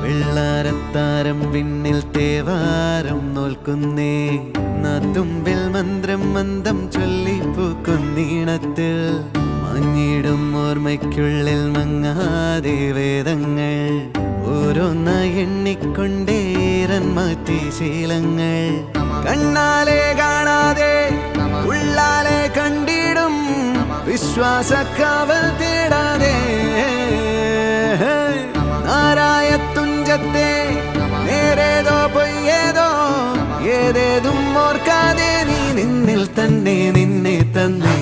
വെള്ളാരത്താരം വിണ്ണിൽ തേവാരം നോൽക്കുന്നേ നാത്തുമ്പിൽ മന്ത്രം മന്ദം ചൊല്ലിപ്പൂക്കുന്നീണത്തിൽ മഞ്ഞിടും ഓർമ്മയ്ക്കുള്ളിൽ മങ്ങാതെ വേദങ്ങൾ ഓരോന്നായി എണ്ണിക്കൊണ്ടേരൻ മാറ്റി ശീലങ്ങൾ കണ്ണാലെ കാണാതെ ഉള്ളാലെ കണ്ടിടും വിശ്വാസക്കാവൽ തേടാതെ നാരായ തുഞ്ചത്തെ നേരേതോ പൊയ്യേതോ ഏതേതും ഓർക്കാതെ നീ നിന്നിൽ തന്നെ നിന്നെ തന്നെ